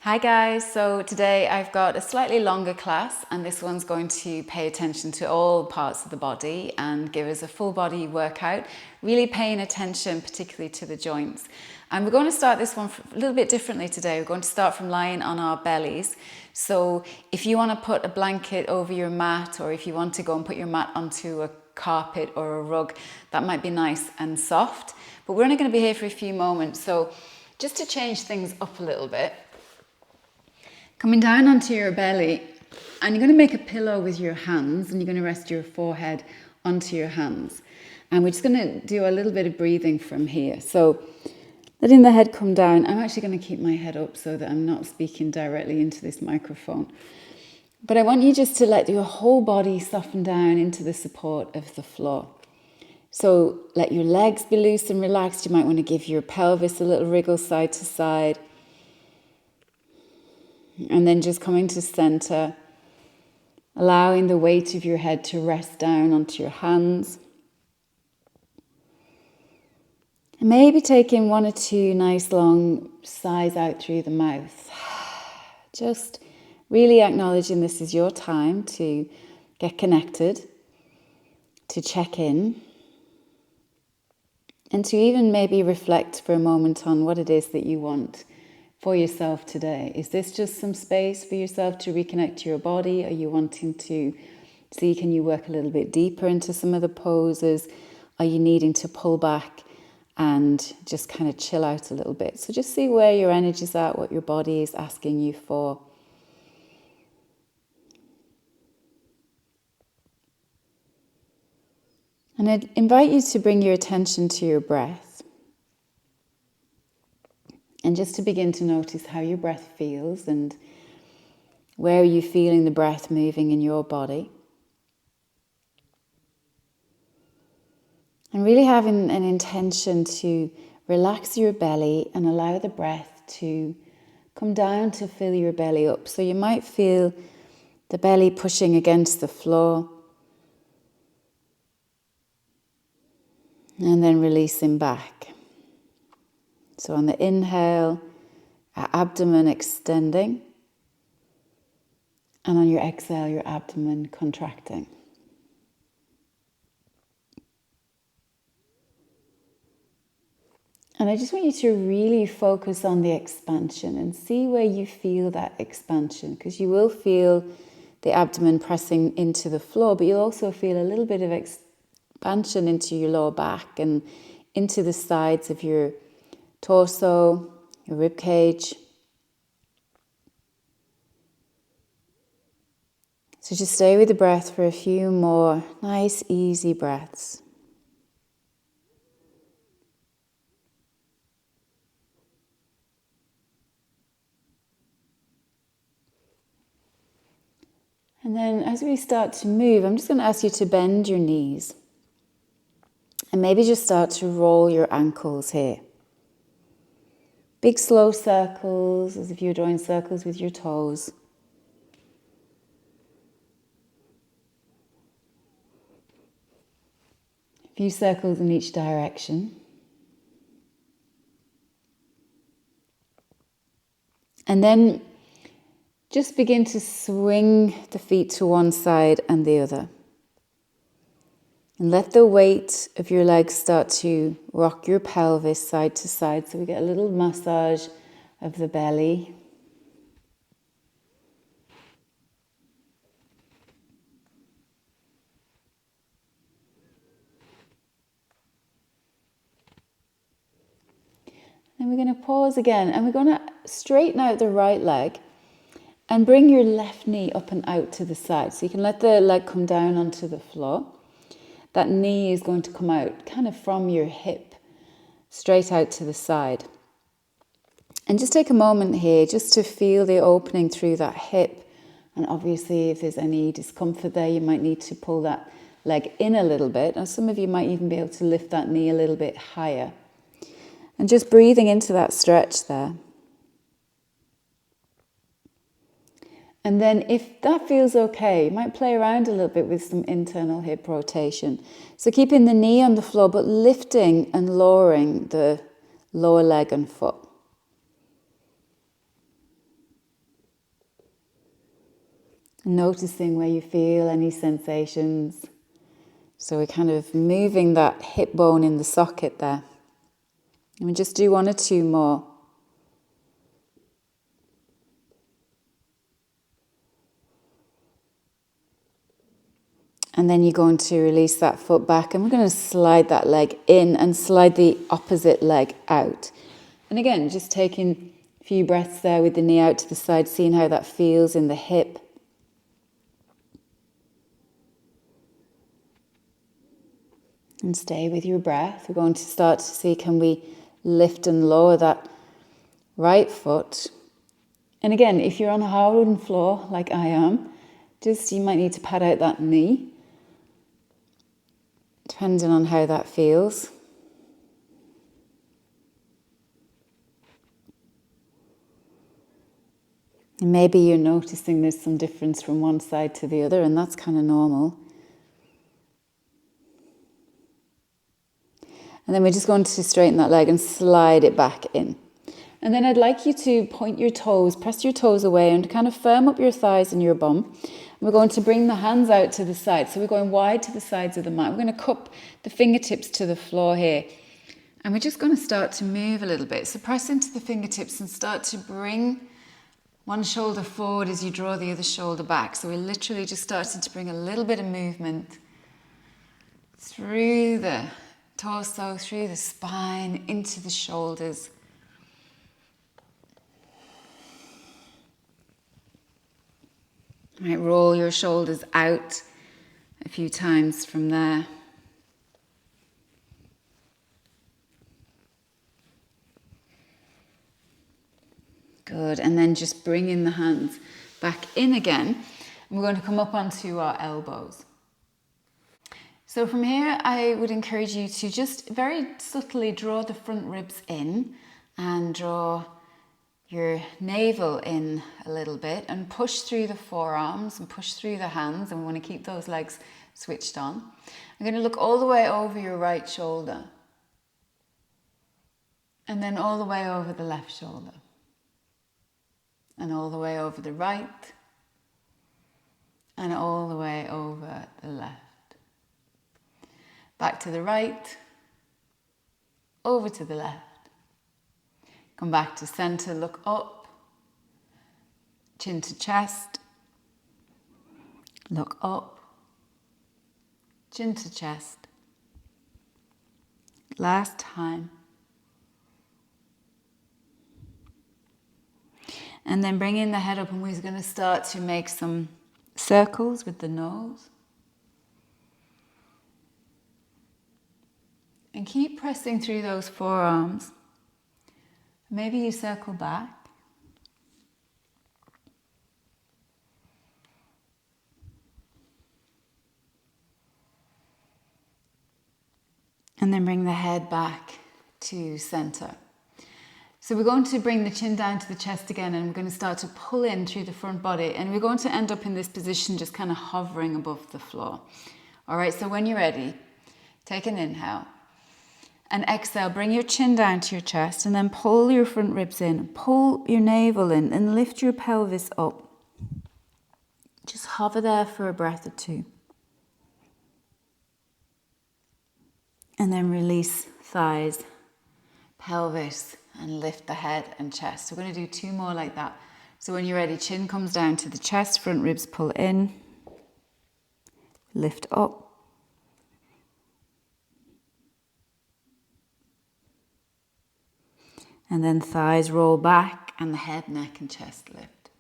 Hi guys, so today I've got a slightly longer class and this one's going to pay attention to all parts of the body and give us a full body workout, really paying attention particularly to the joints. And we're going to start this one a little bit differently today. We're going to start from lying on our bellies. So if you want to put a blanket over your mat, or if you want to go and put your mat onto a carpet or a rug, that might be nice and soft. But we're only going to be here for a few moments. So just to change things up a little bit, coming down onto your belly, and you're going to make a pillow with your hands, and you're going to rest your forehead onto your hands. And we're just going to do a little bit of breathing from here. So letting the head come down. I'm actually going to keep my head up so that I'm not speaking directly into this microphone. But I want you just to let your whole body soften down into the support of the floor. So let your legs be loose and relaxed. You might want to give your pelvis a little wriggle side to side. And then just coming to center, allowing the weight of your head to rest down onto your hands. And maybe taking one or two nice long sighs out through the mouth. Just really acknowledging this is your time to get connected, to check in, and to even maybe reflect for a moment on what it is that you want for yourself today. Is this just some space for yourself to reconnect to your body? Are you wanting to see, can you work a little bit deeper into some of the poses? Are you needing to pull back and just kind of chill out a little bit? So just see where your energy's at, what your body is asking you for. And I'd invite you to bring your attention to your breath. And just to begin to notice how your breath feels and where are you feeling the breath moving in your body. And really having an intention to relax your belly and allow the breath to come down to fill your belly up. So you might feel the belly pushing against the floor and then releasing back. So on the inhale, our abdomen extending, and on your exhale, your abdomen contracting. And I just want you to really focus on the expansion and see where you feel that expansion, because you will feel the abdomen pressing into the floor, but you'll also feel a little bit of expansion into your lower back and into the sides of your torso, your rib cage. So just stay with the breath for a few more nice, easy breaths. And then as we start to move, I'm just going to ask you to bend your knees. And maybe just start to roll your ankles here. Big slow circles, as if you're drawing circles with your toes. A few circles in each direction. And then just begin to swing the feet to one side and the other. And let the weight of your legs start to rock your pelvis side to side, so we get a little massage of the belly. Then we're going to pause again, and we're going to straighten out the right leg and bring your left knee up and out to the side. So you can let the leg come down onto the floor. That knee is going to come out kind of from your hip, straight out to the side. And just take a moment here just to feel the opening through that hip. And obviously if there's any discomfort there, you might need to pull that leg in a little bit. And some of you might even be able to lift that knee a little bit higher. And just breathing into that stretch there. And then if that feels okay, you might play around a little bit with some internal hip rotation. So keeping the knee on the floor, but lifting and lowering the lower leg and foot. Noticing where you feel any sensations. So we're kind of moving that hip bone in the socket there. And we just do 1 or 2 more. And then you're going to release that foot back, and we're going to slide that leg in and slide the opposite leg out. And again, just taking a few breaths there with the knee out to the side, seeing how that feels in the hip. And stay with your breath. We're going to start to see, can we lift and lower that right foot. And again, if you're on a hard wooden floor like I am, you might need to pad out that knee, depending on how that feels. And maybe you're noticing there's some difference from one side to the other, and that's kind of normal. And then we're just going to straighten that leg and slide it back in. And then I'd like you to point your toes, press your toes away and kind of firm up your thighs and your bum. And we're going to bring the hands out to the side. So we're going wide to the sides of the mat. We're going to cup the fingertips to the floor here. And we're just going to start to move a little bit. So press into the fingertips and start to bring one shoulder forward as you draw the other shoulder back. So we're literally just starting to bring a little bit of movement through the torso, through the spine, into the shoulders. Right, roll your shoulders out a few times from there. Good, and then just bring in the hands back in again. And we're going to come up onto our elbows. So from here, I would encourage you to just very subtly draw the front ribs in and draw your navel in a little bit and push through the forearms and push through the hands, and we want to keep those legs switched on. I'm going to look all the way over your right shoulder and then all the way over the left shoulder and all the way over the right and all the way over the left. Back to the right, over to the left. Come back to center, look up, chin to chest, look up, chin to chest. Last time. And then bringing the head up, and we're going to start to make some circles with the nose. And keep pressing through those forearms. Maybe you circle back. And then bring the head back to center. So we're going to bring the chin down to the chest again, and we're going to start to pull in through the front body, and we're going to end up in this position just kind of hovering above the floor. All right, so when you're ready, take an inhale. And exhale, bring your chin down to your chest and then pull your front ribs in, pull your navel in and lift your pelvis up. Just hover there for a breath or two. And then release thighs, pelvis, and lift the head and chest. We're going to do 2 more like that. So when you're ready, chin comes down to the chest, front ribs pull in, lift up. And then thighs roll back and the head, neck and chest lift.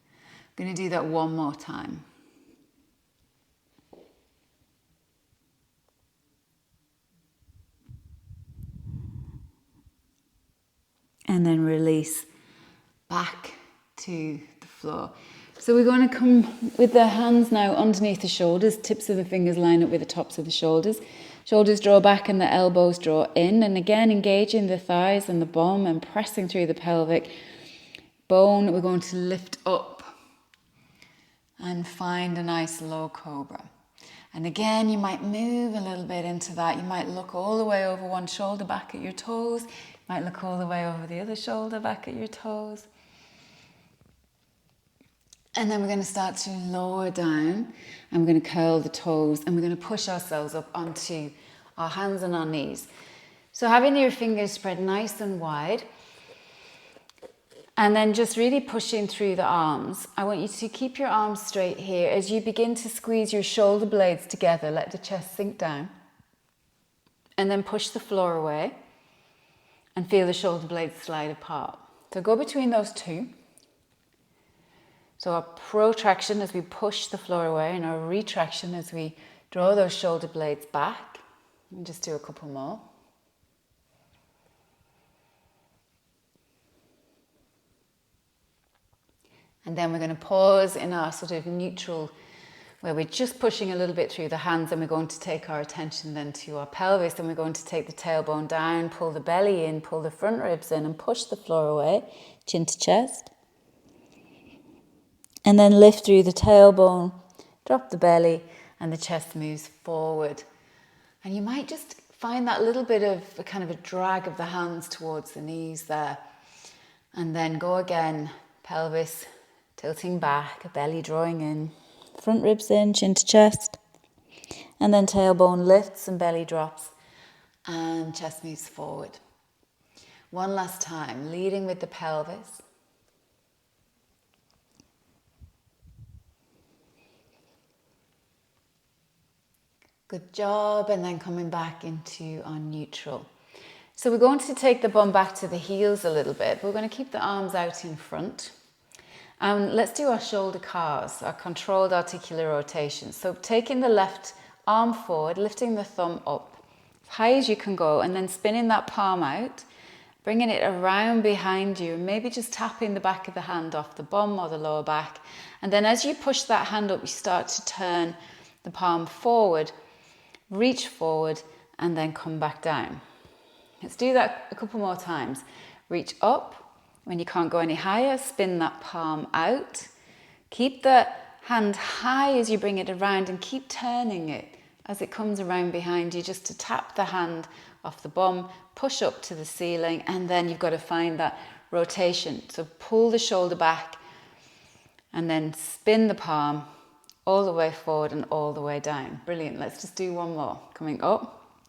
I'm going to do that 1 more time. And then release back to the floor. So we're going to come with the hands now underneath the shoulders, tips of the fingers line up with the tops of the shoulders. Shoulders draw back and the elbows draw in. And again, engaging the thighs and the bum and pressing through the pelvic bone. We're going to lift up and find a nice low cobra. And again, you might move a little bit into that. You might look all the way over one shoulder back at your toes. You might look all the way over the other shoulder back at your toes. And then we're going to start to lower down, and we're going to curl the toes, and we're going to push ourselves up onto our hands and our knees. So having your fingers spread nice and wide, and then just really pushing through the arms. I want you to keep your arms straight here. As you begin to squeeze your shoulder blades together, let the chest sink down. And then push the floor away and feel the shoulder blades slide apart. So go between those two. So our protraction as we push the floor away, and our retraction as we draw those shoulder blades back. And just do a couple more. And then we're going to pause in our sort of neutral, where we're just pushing a little bit through the hands, and we're going to take our attention then to our pelvis, and we're going to take the tailbone down, pull the belly in, pull the front ribs in, and push the floor away, chin to chest. And then lift through the tailbone, drop the belly, and the chest moves forward. And you might just find that little bit of a kind of a drag of the hands towards the knees there. And then go again, pelvis tilting back, belly drawing in, front ribs in, chin to chest. And then tailbone lifts and belly drops, and chest moves forward. One last time, leading with the pelvis. Good job, and then coming back into our neutral. So we're going to take the bum back to the heels a little bit, but we're going to keep the arms out in front. Let's do our shoulder cars, our controlled articular rotation. So taking the left arm forward, lifting the thumb up as high as you can go, and then spinning that palm out, bringing it around behind you, and maybe just tapping the back of the hand off the bum or the lower back. And then as you push that hand up, you start to turn the palm forward, reach forward, and then come back down. Let's do that a couple more times. Reach up. When you can't go any higher, spin that palm out. Keep the hand high as you bring it around, and keep turning it as it comes around behind you, just to tap the hand off the bum, push up to the ceiling, and then you've got to find that rotation. So pull the shoulder back and then spin the palm all the way forward and all the way down. Brilliant. Let's just do one more. Coming up,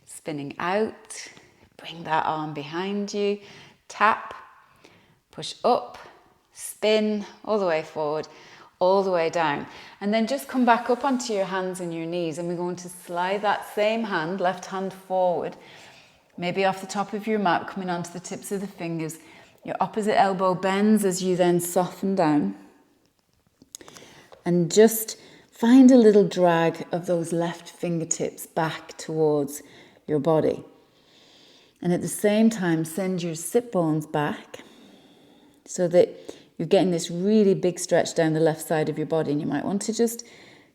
spinning out, bring that arm behind you, tap, push up, spin all the way forward, all the way down. And then just come back up onto your hands and your knees, and we're going to slide that same hand, left hand forward, maybe off the top of your mat, coming onto the tips of the fingers. Your opposite elbow bends as you then soften down. And just find a little drag of those left fingertips back towards your body. And at the same time, send your sit bones back, so that you're getting this really big stretch down the left side of your body, and you might want to just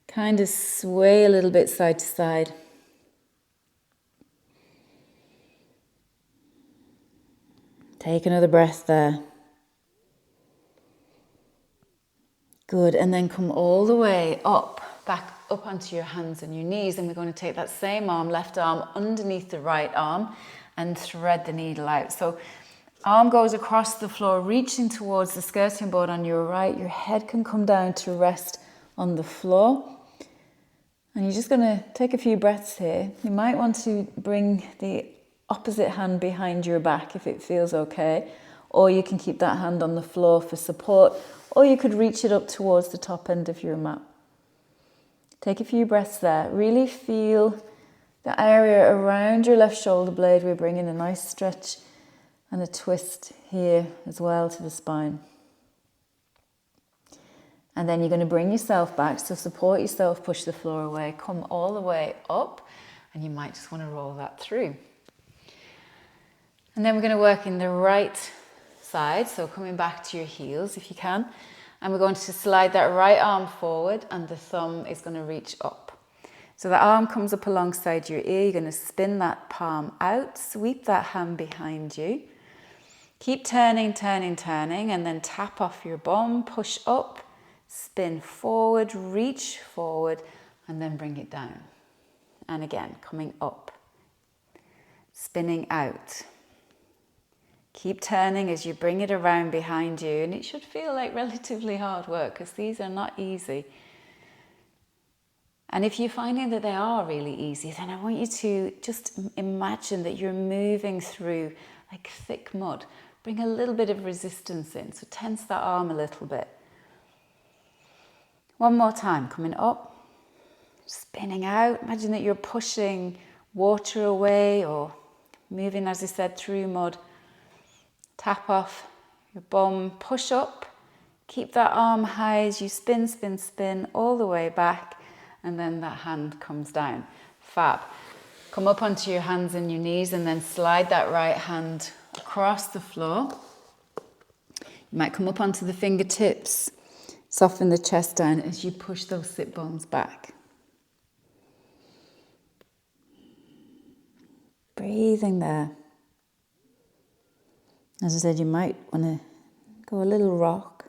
kind of sway a little bit side to side. Take another breath there. Good, and then come all the way up, back up onto your hands and your knees, and we're going to take that same arm, left arm, underneath the right arm, and thread the needle out. So arm goes across the floor, reaching towards the skirting board on your right. Your head can come down to rest on the floor. And you're just going to take a few breaths here. You might want to bring the opposite hand behind your back if it feels okay. Or you can keep that hand on the floor for support. Or you could reach it up towards the top end of your mat. Take a few breaths there. Really feel the area around your left shoulder blade. We're bringing a nice stretch and a twist here as well to the spine. And then you're going to bring yourself back. So support yourself, push the floor away, come all the way up, and you might just want to roll that through. And then we're going to work in the right side. So coming back to your heels if you can. And we're going to slide that right arm forward, and the thumb is going to reach up. So the arm comes up alongside your ear. You're going to spin that palm out, sweep that hand behind you. Keep turning, turning, turning, and then tap off your bum, push up, spin forward, reach forward, and then bring it down. And again, coming up, spinning out, Keep turning as you bring it around behind you, and it should feel like relatively hard work because these are not easy. And if you're finding that they are really easy, then I want you to just imagine that you're moving through like thick mud. Bring a little bit of resistance in, so tense that arm a little bit. One more time, coming up, spinning out. Imagine that you're pushing water away or moving, as I said, through mud. Tap off your bum, push up. Keep that arm high as you spin, spin, spin all the way back, and then that hand comes down. Fab. Come up onto your hands and your knees and then slide that right hand across the floor. You might come up onto the fingertips. Soften the chest down as you push those sit bones back. Breathing there. As I said, you might want to go a little rock.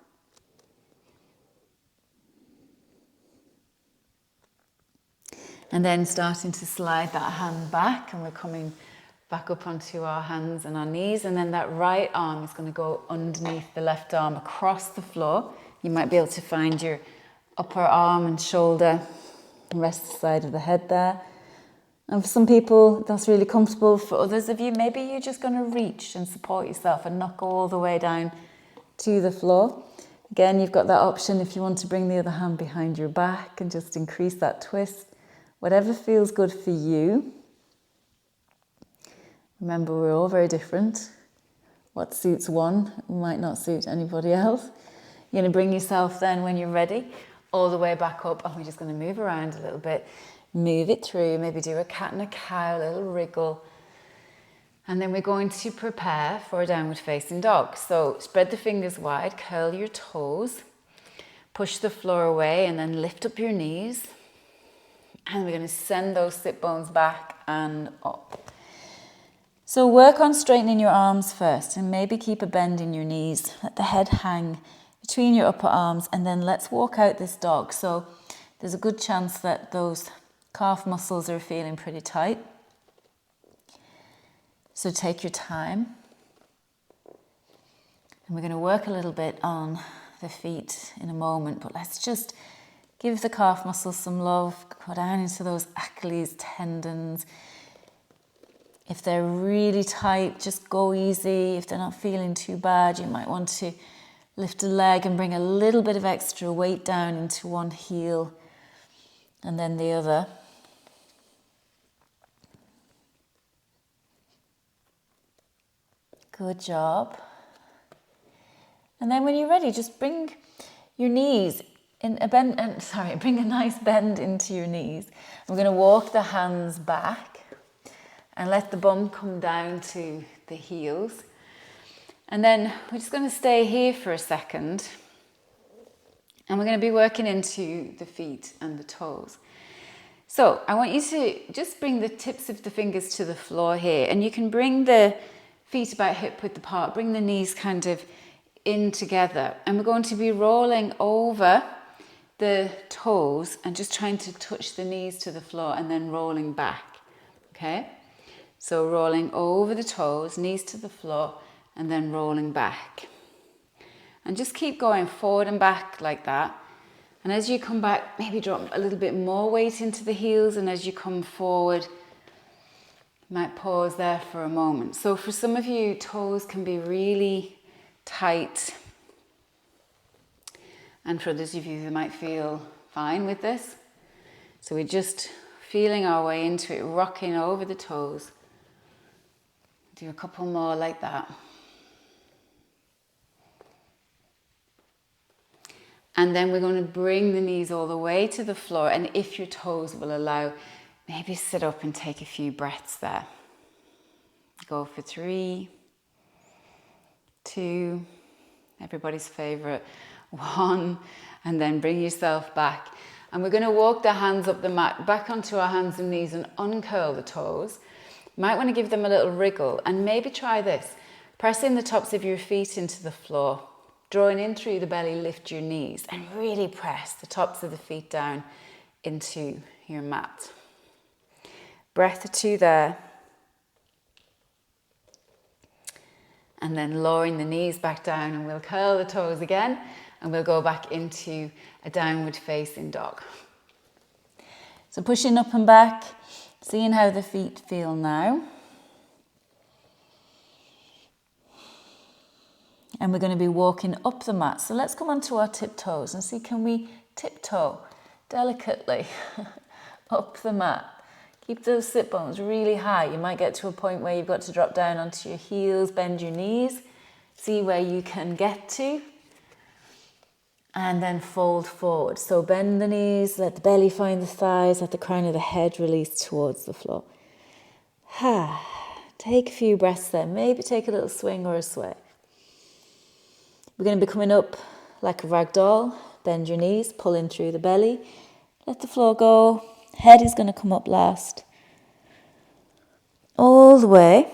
And then starting to slide that hand back, and we're coming back up onto our hands and our knees, and then that right arm is going to go underneath the left arm across the floor. You might be able to find your upper arm and shoulder and rest the side of the head there. And for some people, that's really comfortable. For others of you, maybe you're just going to reach and support yourself and not go all the way down to the floor. Again, you've got that option if you want to bring the other hand behind your back and just increase that twist. Whatever feels good for you. Remember, we're all very different. What suits one might not suit anybody else. You're going to bring yourself then, when you're ready, all the way back up, and we're just going to move around a little bit. Move it through, maybe do a cat and a cow, a little wriggle. And then we're going to prepare for a downward facing dog. So spread the fingers wide, curl your toes, push the floor away, and then lift up your knees. And we're going to send those sit bones back and up. So work on straightening your arms first, and maybe keep a bend in your knees. Let the head hang between your upper arms, and then let's walk out this dog. So there's a good chance that those calf muscles are feeling pretty tight. So take your time. And we're going to work a little bit on the feet in a moment, but let's just give the calf muscles some love. Go down into those Achilles tendons. If they're really tight, just go easy. If they're not feeling too bad, you might want to lift a leg and bring a little bit of extra weight down into one heel and then the other. Good job. And then when you're ready, just bring your knees in a bend, bring a nice bend into your knees. We're going to walk the hands back and let the bum come down to the heels. And then we're just going to stay here for a second. And we're going to be working into the feet and the toes. So I want you to just bring the tips of the fingers to the floor here. And you can bring the feet about hip width apart. Bring the knees kind of in together. And we're going to be rolling over the toes and just trying to touch the knees to the floor and then rolling back. Okay? So rolling over the toes, knees to the floor, and then rolling back. And just keep going forward and back like that. And as you come back, maybe drop a little bit more weight into the heels, and as you come forward, you might pause there for a moment. So for some of you, toes can be really tight. And for others of you, they might feel fine with this. So we're just feeling our way into it, rocking over the toes. Do a couple more like that. And then we're going to bring the knees all the way to the floor. And if your toes will allow, maybe sit up and take a few breaths there. Go for 3, 2, everybody's favorite, 1, and then bring yourself back. And we're going to walk the hands up the mat, back onto our hands and knees and uncurl the toes. You might want to give them a little wriggle, and maybe try this. Pressing the tops of your feet into the floor. Drawing in through the belly, lift your knees and really press the tops of the feet down into your mat. Breath or 2 there. And then lowering the knees back down, and we'll curl the toes again, and we'll go back into a downward facing dog. So pushing up and back, seeing how the feet feel now. And we're going to be walking up the mat. So let's come onto our tiptoes and see, can we tiptoe delicately up the mat? Keep those sit bones really high. You might get to a point where you've got to drop down onto your heels, bend your knees, see where you can get to, and then fold forward. So bend the knees, let the belly find the thighs, let the crown of the head release towards the floor. Take a few breaths there. Maybe take a little swing or a sway. We're going to be coming up like a rag doll. Bend your knees, pull in through the belly. Let the floor go. Head is going to come up last. All the way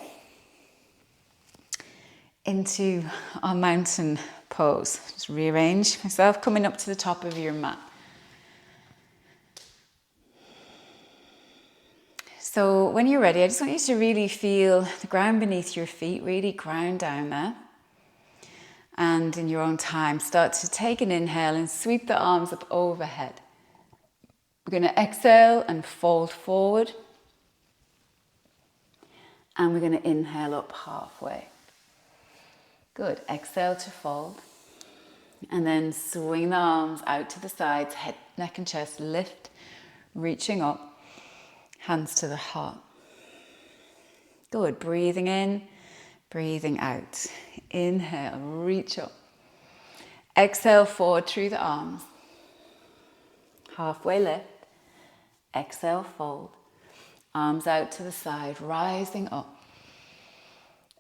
into our mountain pose. Just rearrange myself, coming up to the top of your mat. So when you're ready, I just want you to really feel the ground beneath your feet, really ground down there. And in your own time, start to take an inhale and sweep the arms up overhead. We're going to exhale and fold forward. And we're going to inhale up halfway. Good. Exhale to fold. And then swing the arms out to the sides, head, neck and chest, lift, reaching up, hands to the heart. Good. Breathing in, breathing out. Inhale, reach up. Exhale, forward through the arms. Halfway lift. Exhale, fold. Arms out to the side, rising up.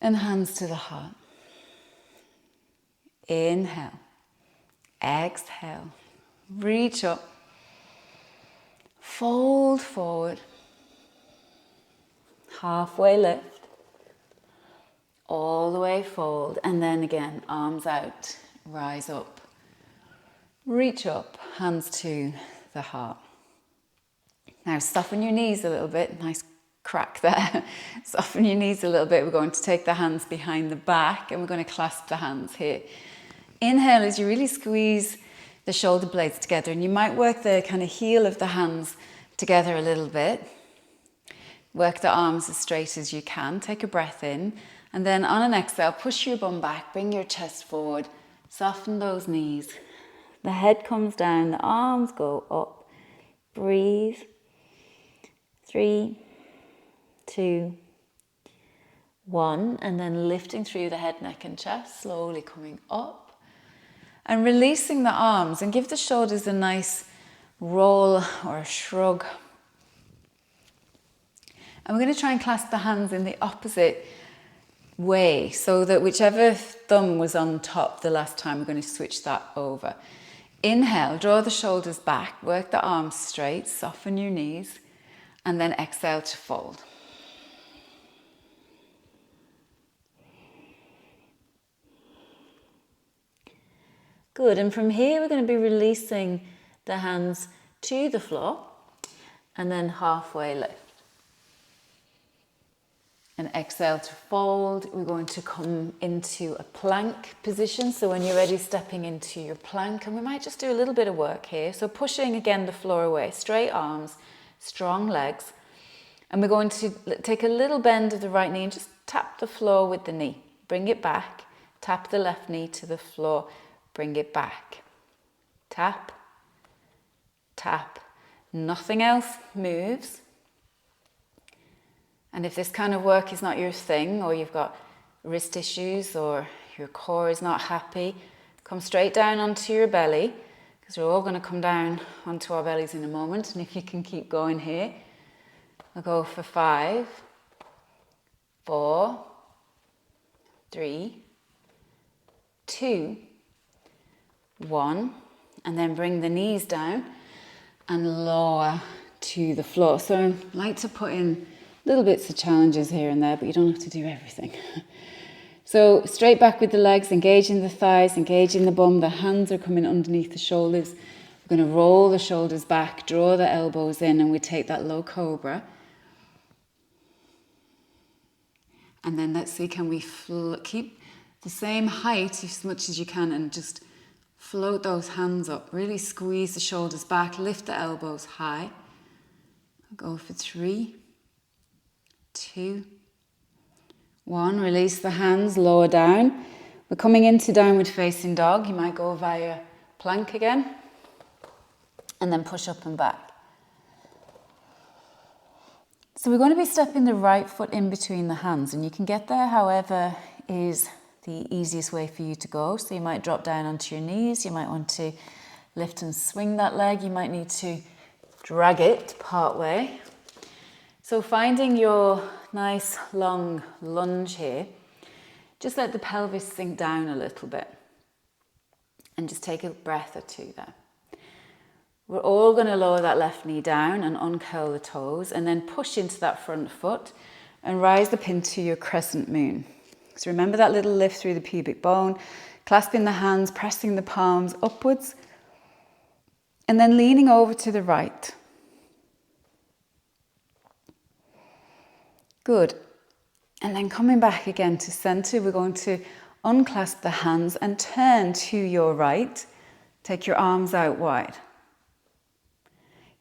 And hands to the heart. Inhale. Exhale. Reach up. Fold forward. Halfway lift. All the way fold, and then again, arms out, rise up, reach up, hands to the heart. Now soften your knees a little bit, nice crack there. Soften your knees a little bit. We're going to take the hands behind the back and we're going to clasp the hands here. Inhale as you really squeeze the shoulder blades together, and you might work the kind of heel of the hands together a little bit. Work the arms as straight as you can. Take a breath in. And then on an exhale, push your bum back, bring your chest forward, soften those knees. The head comes down, the arms go up. Breathe. 3, 2, 1. And then lifting through the head, neck and chest, slowly coming up. And releasing the arms, and give the shoulders a nice roll or a shrug. And we're going to try and clasp the hands in the opposite way, so that whichever thumb was on top the last time, we're going to switch that over. Inhale, draw the shoulders back, work the arms straight, soften your knees, and then exhale to fold. Good, and from here we're going to be releasing the hands to the floor, and then halfway lift. And exhale to fold. We're going to come into a plank position. So when you're ready, stepping into your plank, and we might just do a little bit of work here. So pushing again the floor away, straight arms, strong legs. And we're going to take a little bend of the right knee and just tap the floor with the knee. Bring it back. Tap the left knee to the floor. Bring it back. Tap, tap. Nothing else moves. And if this kind of work is not your thing, or you've got wrist issues, or your core is not happy, come straight down onto your belly, because we're all going to come down onto our bellies in a moment. And if you can keep going here, we'll go for 5, 4, 3, 2, 1, and then bring the knees down and lower to the floor. So I like to put in little bits of challenges here and there, but you don't have to do everything. So straight back with the legs, engaging the thighs, engaging the bum. The hands are coming underneath the shoulders. We're going to roll the shoulders back, draw the elbows in, and we take that low cobra. And then let's see, can we keep the same height as much as you can, and just float those hands up. Really squeeze the shoulders back, lift the elbows high. Go for 3, 2, 1. Release the hands, lower down. We're coming into downward facing dog. You might go via plank again, and then push up and back. So we're going to be stepping the right foot in between the hands, and you can get there however is the easiest way for you to go. So you might drop down onto your knees, you might want to lift and swing that leg, you might need to drag it part way. So finding your nice long lunge here, just let the pelvis sink down a little bit and just take a breath or two there. We're all going to lower that left knee down and uncurl the toes, and then push into that front foot and rise up into your crescent moon. So remember that little lift through the pubic bone, clasping the hands, pressing the palms upwards, and then leaning over to the right. Good. And then coming back again to center, we're going to unclasp the hands and turn to your right. Take your arms out wide.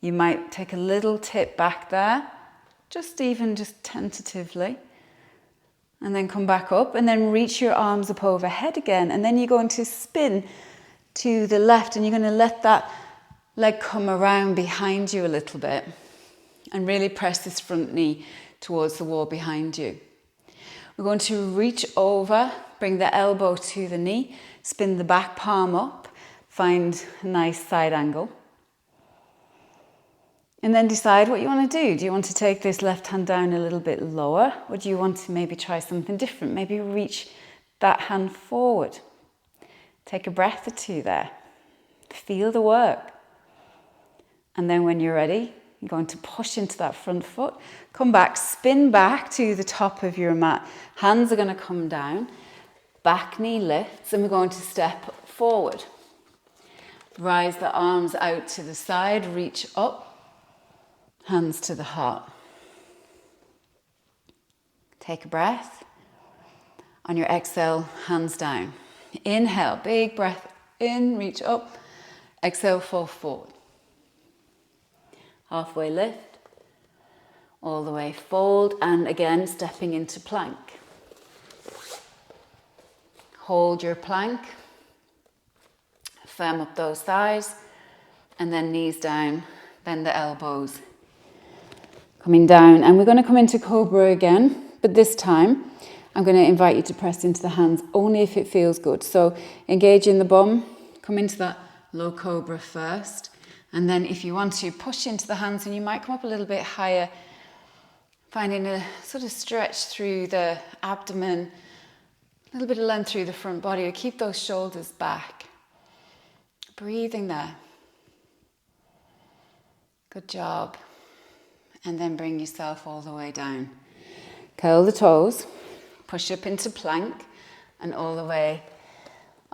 You might take a little tip back there, just tentatively. And then come back up, and then reach your arms up overhead again. And then you're going to spin to the left, and you're going to let that leg come around behind you a little bit. And really press this front knee towards the wall behind you. We're going to reach over, bring the elbow to the knee, spin the back palm up, find a nice side angle. And then decide what you want to do. Do you want to take this left hand down a little bit lower? Or do you want to maybe try something different? Maybe reach that hand forward. Take a breath or two there. Feel the work. And then when you're ready, you're going to push into that front foot. Come back, spin back to the top of your mat. Hands are going to come down. Back knee lifts, and we're going to step forward. Rise the arms out to the side, reach up. Hands to the heart. Take a breath. On your exhale, hands down. Inhale, big breath in, reach up. Exhale, fall forward. Halfway lift. All the way fold, and again stepping into plank. Hold your plank. Firm up those thighs, and then knees down, bend the elbows. Coming down, and we're going to come into Cobra again, but this time I'm going to invite you to press into the hands only if it feels good. So engage in the bum, come into that low Cobra first, and then if you want to push into the hands, and you might come up a little bit higher, finding a sort of stretch through the abdomen, a little bit of length through the front body. Keep those shoulders back. Breathing there. Good job. And then bring yourself all the way down. Curl the toes, push up into plank, and all the way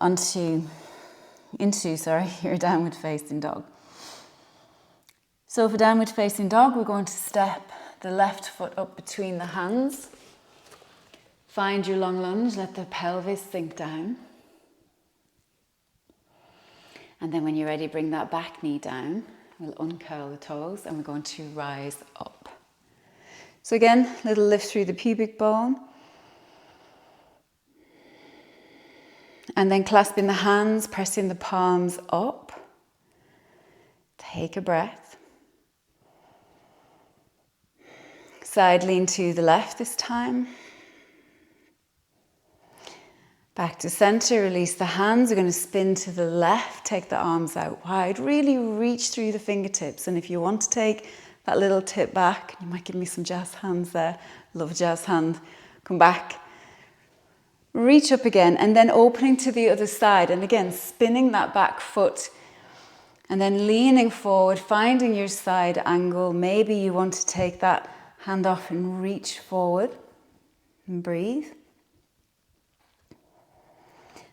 into your downward facing dog. So for downward facing dog, we're going to step the left foot up between the hands. Find your long lunge, let the pelvis sink down. And then when you're ready, bring that back knee down. We'll uncurl the toes, and we're going to rise up. So again, little lift through the pubic bone. And then clasping the hands, pressing the palms up. Take a breath. Side lean to the left this time. Back to center, release the hands. We're going to spin to the left, take the arms out wide. Really reach through the fingertips. And if you want to take that little tip back, you might give me some jazz hands there. Love a jazz hand. Come back. Reach up again, and then opening to the other side. And again, spinning that back foot. And then leaning forward, finding your side angle. Maybe you want to take that hand off and reach forward. And breathe.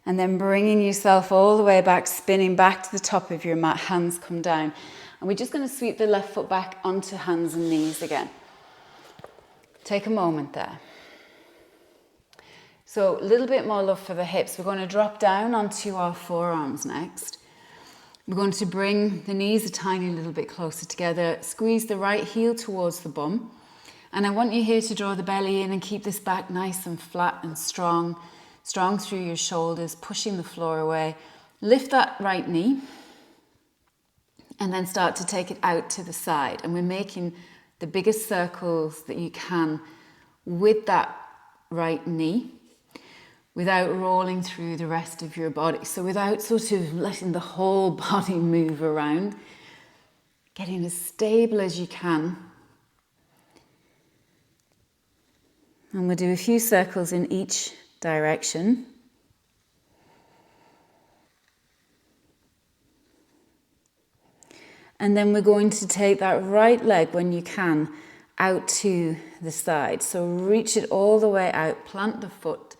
And then bringing yourself all the way back, spinning back to the top of your mat, hands come down. And we're just going to sweep the left foot back onto hands and knees again. Take a moment there. So a little bit more love for the hips. We're going to drop down onto our forearms next. We're going to bring the knees a tiny little bit closer together. Squeeze the right heel towards the bum. And I want you here to draw the belly in and keep this back nice and flat and strong. Strong through your shoulders, pushing the floor away. Lift that right knee. And then start to take it out to the side. And we're making the biggest circles that you can with that right knee, without rolling through the rest of your body. So without sort of letting the whole body move around, getting as stable as you can. And we'll do a few circles in each direction. And then we're going to take that right leg, when you can, out to the side. So reach it all the way out, plant the foot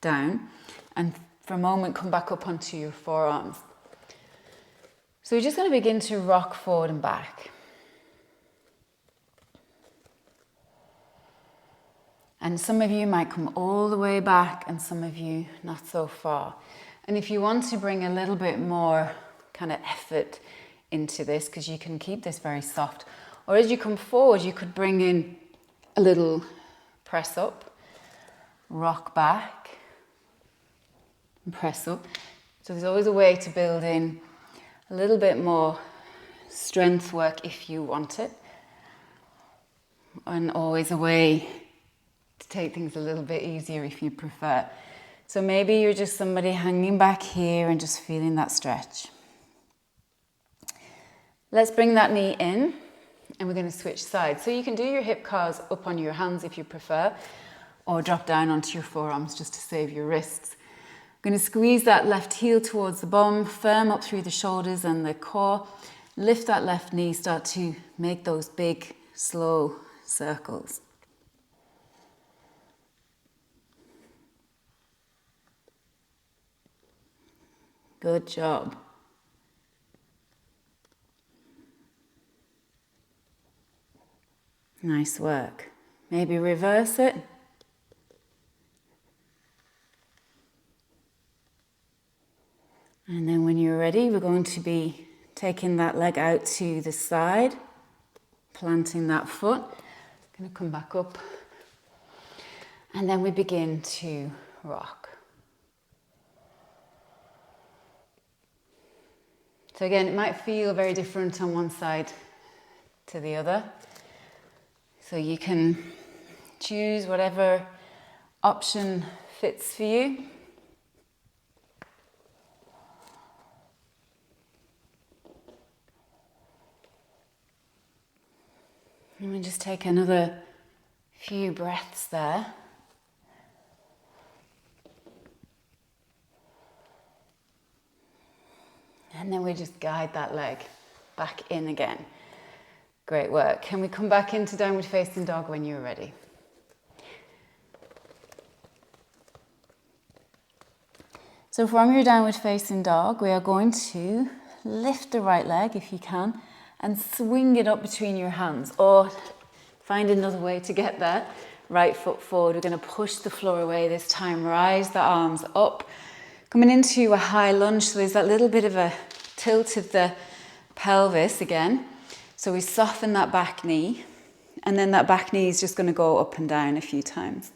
down, and for a moment come back up onto your forearms. So we're just going to begin to rock forward and back. And some of you might come all the way back and some of you not so far. And if you want to bring a little bit more kind of effort into this, because you can keep this very soft, or as you come forward you could bring in a little press up, rock back, and press up. So there's always a way to build in a little bit more strength work if you want it, and always a way to take things a little bit easier if you prefer. So maybe you're just somebody hanging back here and just feeling that stretch. Let's bring that knee in, and we're going to switch sides. So you can do your hip cars up on your hands if you prefer, or drop down onto your forearms just to save your wrists. I'm going to squeeze that left heel towards the bum, firm up through the shoulders and the core. Lift that left knee, start to make those big, slow circles. Good job. Nice work. Maybe reverse it. And then when you're ready, we're going to be taking that leg out to the side, planting that foot. Going to come back up. And then we begin to rock. So again, it might feel very different on one side to the other. So you can choose whatever option fits for you. And we just take another few breaths there. And then we just guide that leg back in again. Great work. Can we come back into downward facing dog when you're ready? So from your downward facing dog, we are going to lift the right leg if you can and swing it up between your hands, or find another way to get there. Right foot forward. We're going to push the floor away this time. Rise the arms up. Coming into a high lunge, so there's that little bit of a tilt of the pelvis again. So we soften that back knee, and then that back knee is just going to go up and down a few times.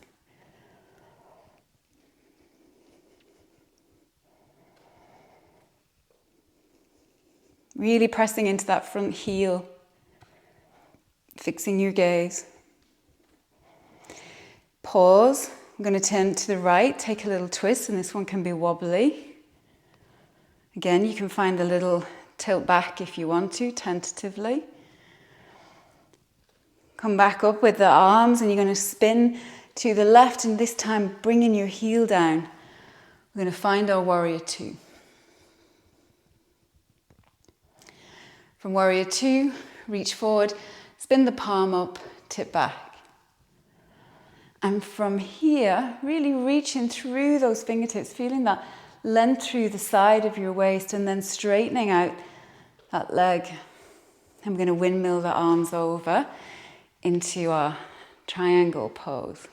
Really pressing into that front heel, fixing your gaze. Pause. I'm going to turn to the right, take a little twist, and this one can be wobbly. Again, you can find a little tilt back if you want to, tentatively. Come back up with the arms, and you're going to spin to the left, and this time bringing your heel down. We're going to find our warrior two. From warrior two, reach forward, spin the palm up, tip back. And from here, really reaching through those fingertips, feeling that length through the side of your waist, and then straightening out that leg. I'm going to windmill the arms over into our triangle pose.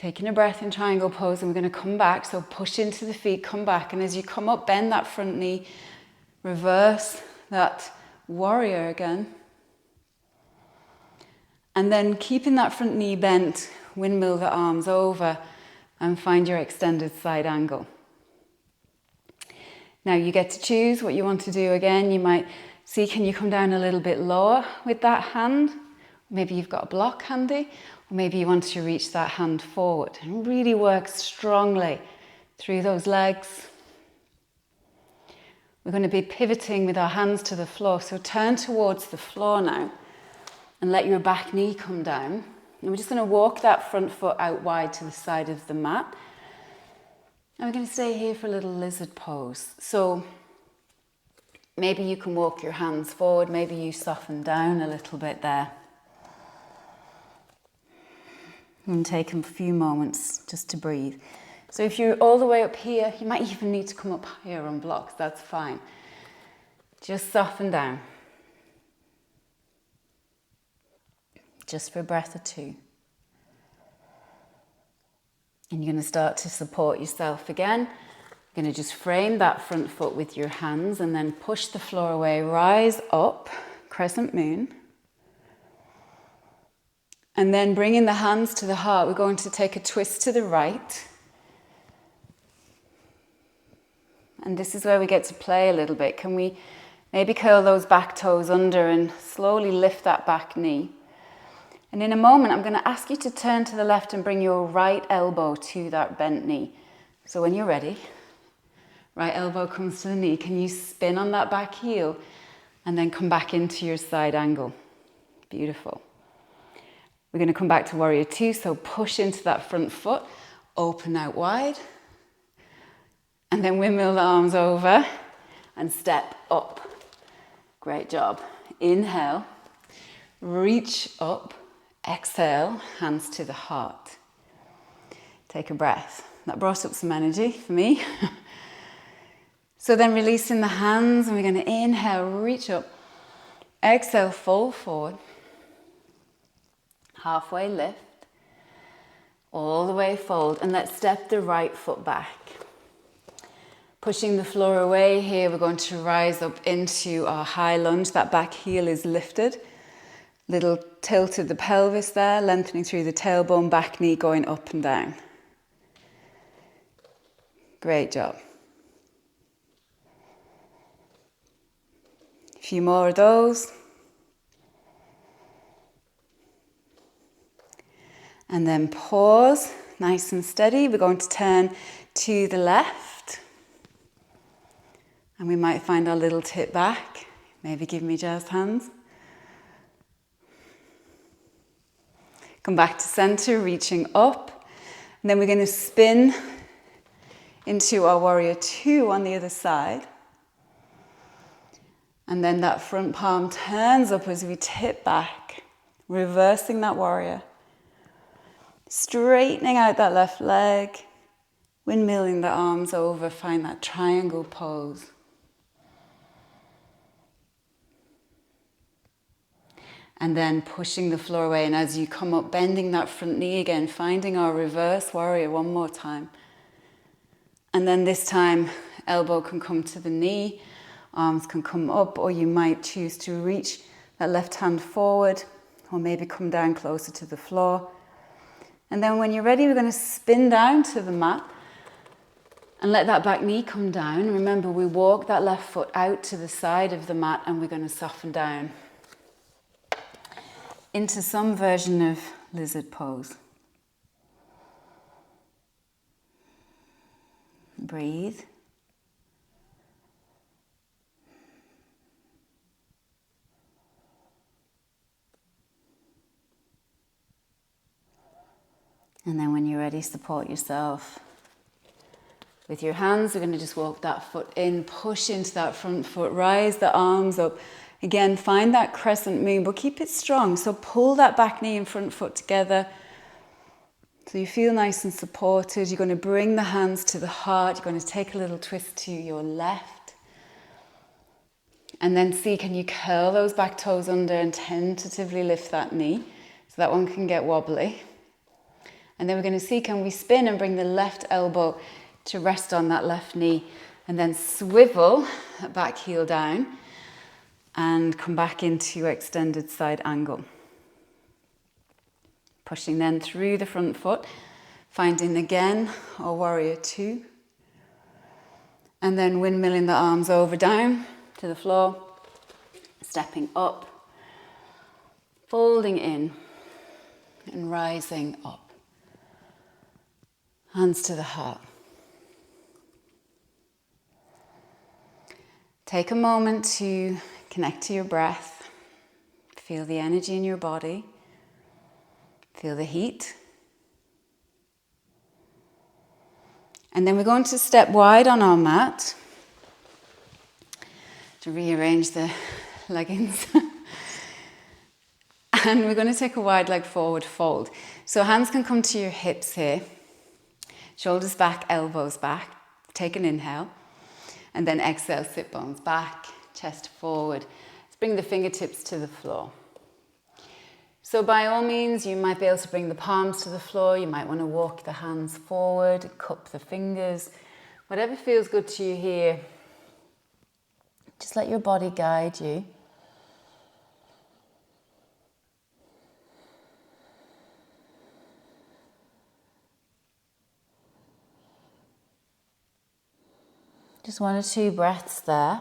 Taking a breath in triangle pose, and we're going to come back. So push into the feet, come back. And as you come up, bend that front knee, reverse that warrior again. And then keeping that front knee bent, windmill the arms over and find your extended side angle. Now you get to choose what you want to do again. You might see, can you come down a little bit lower with that hand? Maybe you've got a block handy, or maybe you want to reach that hand forward and really work strongly through those legs. We're going to be pivoting with our hands to the floor, so turn towards the floor now and let your back knee come down. And we're just going to walk that front foot out wide to the side of the mat. And we're going to stay here for a little lizard pose. So maybe you can walk your hands forward, maybe you soften down a little bit there. And take a few moments just to breathe. So if you're all the way up here, you might even need to come up higher on blocks, that's fine. Just soften down. Just for a breath or two. And you're going to start to support yourself again. You're going to just frame that front foot with your hands and then push the floor away, rise up, crescent moon. And then bringing the hands to the heart, we're going to take a twist to the right. And this is where we get to play a little bit. Can we maybe curl those back toes under and slowly lift that back knee? And in a moment, I'm going to ask you to turn to the left and bring your right elbow to that bent knee. So when you're ready, right elbow comes to the knee. Can you spin on that back heel and then come back into your side angle? Beautiful. We're going to come back to warrior two. So push into that front foot, open out wide. And then windmill the arms over and step up. Great job. Inhale, reach up. Exhale, hands to the heart. Take a breath. That brought up some energy for me. So then releasing the hands, and we're going to inhale, reach up. Exhale, fold forward. Halfway lift. All the way fold. And let's step the right foot back. Pushing the floor away here, we're going to rise up into our high lunge. That back heel is lifted. Little tilt of the pelvis there, lengthening through the tailbone, back knee going up and down. Great job. A few more of those. And then pause, nice and steady. We're going to turn to the left. And we might find our little tip back. Maybe give me jazz hands. Come back to center, reaching up. And then we're going to spin into our warrior two on the other side. And then that front palm turns up as we tip back, reversing that warrior. Straightening out that left leg, windmilling the arms over, find that triangle pose. And then pushing the floor away, and as you come up, bending that front knee again, finding our reverse warrior one more time. And then this time, elbow can come to the knee, arms can come up, or you might choose to reach that left hand forward, or maybe come down closer to the floor. And then when you're ready, we're going to spin down to the mat and let that back knee come down. Remember, we walk that left foot out to the side of the mat and we're going to soften down into some version of lizard pose. Breathe. And then when you're ready, support yourself. With your hands, we're going to just walk that foot in, push into that front foot, rise the arms up. Again, find that crescent moon, but keep it strong. So pull that back knee and front foot together. So you feel nice and supported. You're going to bring the hands to the heart. You're going to take a little twist to your left. And then see, can you curl those back toes under and tentatively lift that knee? So that one can get wobbly. And then we're going to see, can we spin and bring the left elbow to rest on that left knee, and then swivel that back heel down and come back into extended side angle. Pushing then through the front foot, finding again our warrior two. And then windmilling the arms over down to the floor, stepping up, folding in and rising up. Hands to the heart. Take a moment to connect to your breath. Feel the energy in your body. Feel the heat. And then we're going to step wide on our mat to rearrange the leggings. And we're going to take a wide leg forward fold. So hands can come to your hips here. Shoulders back, elbows back. Take an inhale. And then exhale, sit bones back, chest forward. Let's bring the fingertips to the floor. So by all means, you might be able to bring the palms to the floor. You might want to walk the hands forward, cup the fingers. Whatever feels good to you here. Just let your body guide you. Just 1 or 2 breaths there.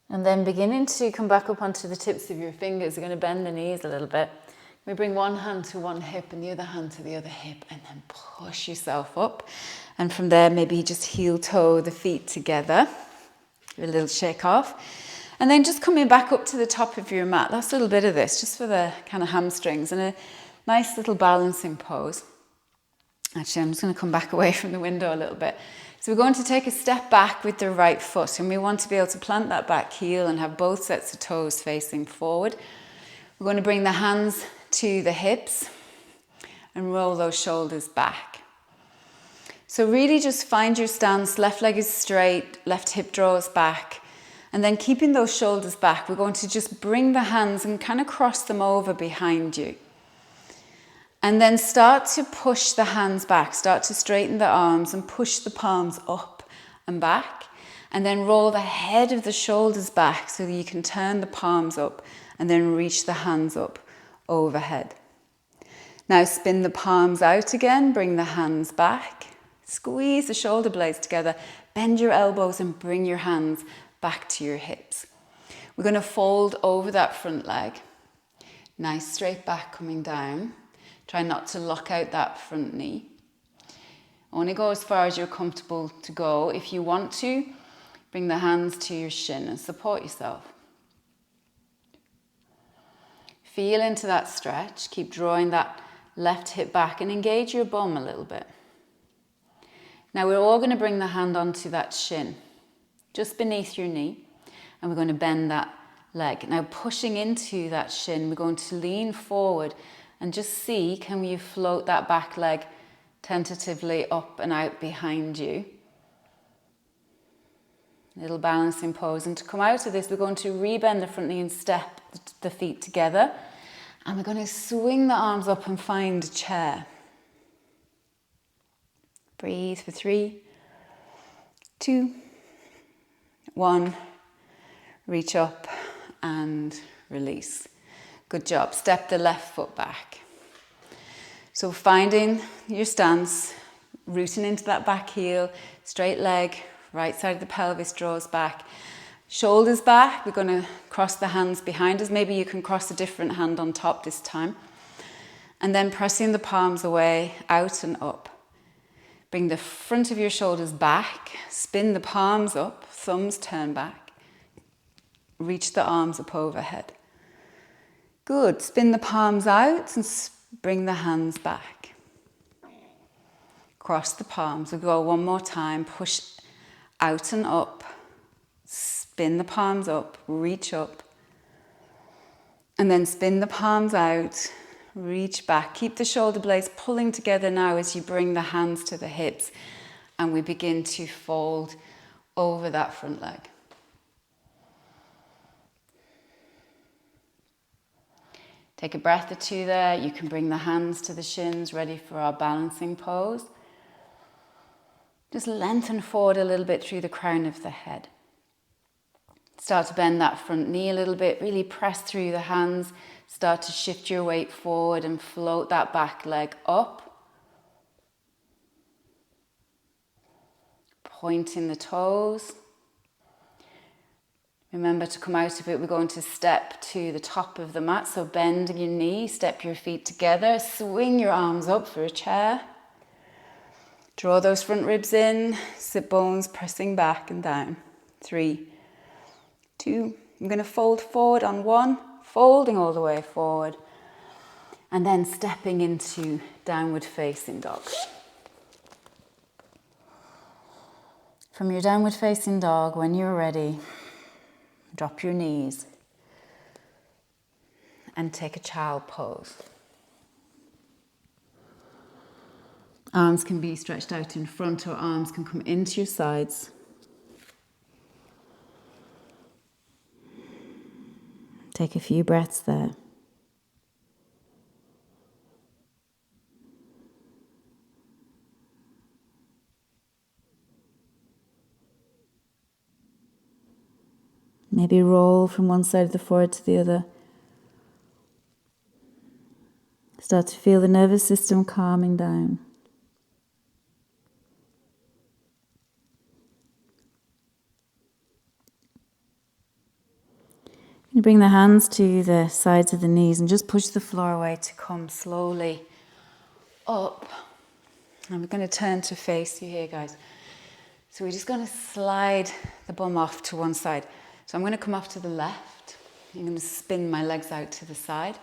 And then beginning to come back up onto the tips of your fingers. You're going to bend the knees a little bit. We bring one hand to one hip and the other hand to the other hip, and then push yourself up. And from there, maybe just heel toe the feet together. Give a little shake off. And then just coming back up to the top of your mat. Last little bit of this, just for the kind of hamstrings, and a nice little balancing pose. Actually, I'm just going to come back away from the window a little bit. So we're going to take a step back with the right foot, and we want to be able to plant that back heel and have both sets of toes facing forward. We're going to bring the hands to the hips and roll those shoulders back. So really just find your stance. Left leg is straight, left hip draws back. And then keeping those shoulders back, we're going to just bring the hands and kind of cross them over behind you. And then start to push the hands back. Start to straighten the arms and push the palms up and back. And then roll the head of the shoulders back so that you can turn the palms up and then reach the hands up overhead. Now spin the palms out again. Bring the hands back. Squeeze the shoulder blades together. Bend your elbows and bring your hands back to your hips. We're going to fold over that front leg. Nice straight back coming down. Try not to lock out that front knee. Only go as far as you're comfortable to go. If you want to, bring the hands to your shin and support yourself. Feel into that stretch. Keep drawing that left hip back and engage your bum a little bit. Now we're all going to bring the hand onto that shin, just beneath your knee, and we're going to bend that leg. Now pushing into that shin, we're going to lean forward and just see, can you float that back leg tentatively up and out behind you? Little balancing pose. And to come out of this, we're going to rebend the front knee and step the feet together. And we're going to swing the arms up and find a chair. Breathe for 3, 2, 1. Reach up and release. Good job. Step the left foot back. So finding your stance, rooting into that back heel, straight leg, right side of the pelvis draws back. Shoulders back. We're going to cross the hands behind us. Maybe you can cross a different hand on top this time. And then pressing the palms away, out and up. Bring the front of your shoulders back. Spin the palms up. Thumbs turn back. Reach the arms up overhead. Good. Spin the palms out and bring the hands back. Cross the palms. We'll go one more time. Push out and up. Spin the palms up. Reach up. And then spin the palms out. Reach back. Keep the shoulder blades pulling together now as you bring the hands to the hips. And we begin to fold over that front leg. Take a breath or two there. You can bring the hands to the shins, ready for our balancing pose. Just lengthen forward a little bit through the crown of the head. Start to bend that front knee a little bit, really press through the hands. Start to shift your weight forward and float that back leg up. Pointing the toes. Remember to come out of it, we're going to step to the top of the mat. So bend your knee, step your feet together, swing your arms up for a chair. Draw those front ribs in, sit bones pressing back and down. 3, 2, I'm going to fold forward on 1, folding all the way forward. And then stepping into downward facing dog. From your downward facing dog, when you're ready, drop your knees and take a child pose. Arms can be stretched out in front or arms can come into your sides. Take a few breaths there. Maybe roll from one side of the forehead to the other. Start to feel the nervous system calming down. You bring the hands to the sides of the knees and just push the floor away to come slowly up. And we're going to turn to face you here, guys. So we're just going to slide the bum off to one side. So I'm going to come off to the left. I'm going to spin my legs out to the side.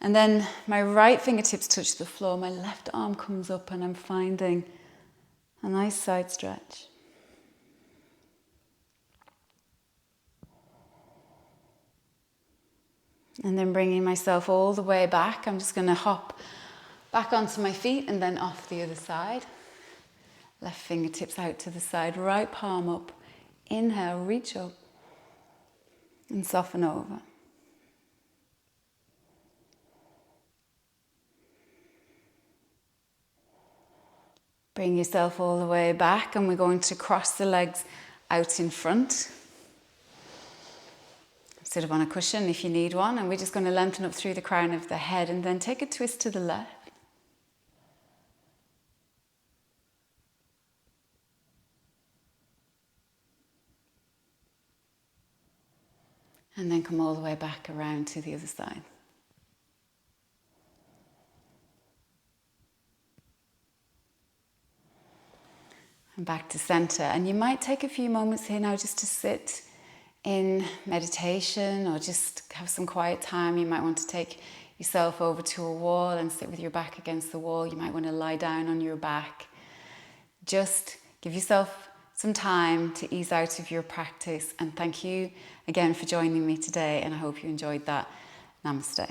And then my right fingertips touch the floor. My left arm comes up and I'm finding a nice side stretch. And then bringing myself all the way back. I'm just going to hop back onto my feet and then off the other side. Left fingertips out to the side, right palm up. Inhale, reach up. And soften over. Bring yourself all the way back and we're going to cross the legs out in front. Sit up on a cushion if you need one, and we're just going to lengthen up through the crown of the head and then take a twist to the left. And then come all the way back around to the other side. And back to center. And you might take a few moments here now just to sit in meditation or just have some quiet time. You might want to take yourself over to a wall and sit with your back against the wall. You might want to lie down on your back. Just give yourself some time to ease out of your practice. And thank you again for joining me today. And I hope you enjoyed that. Namaste.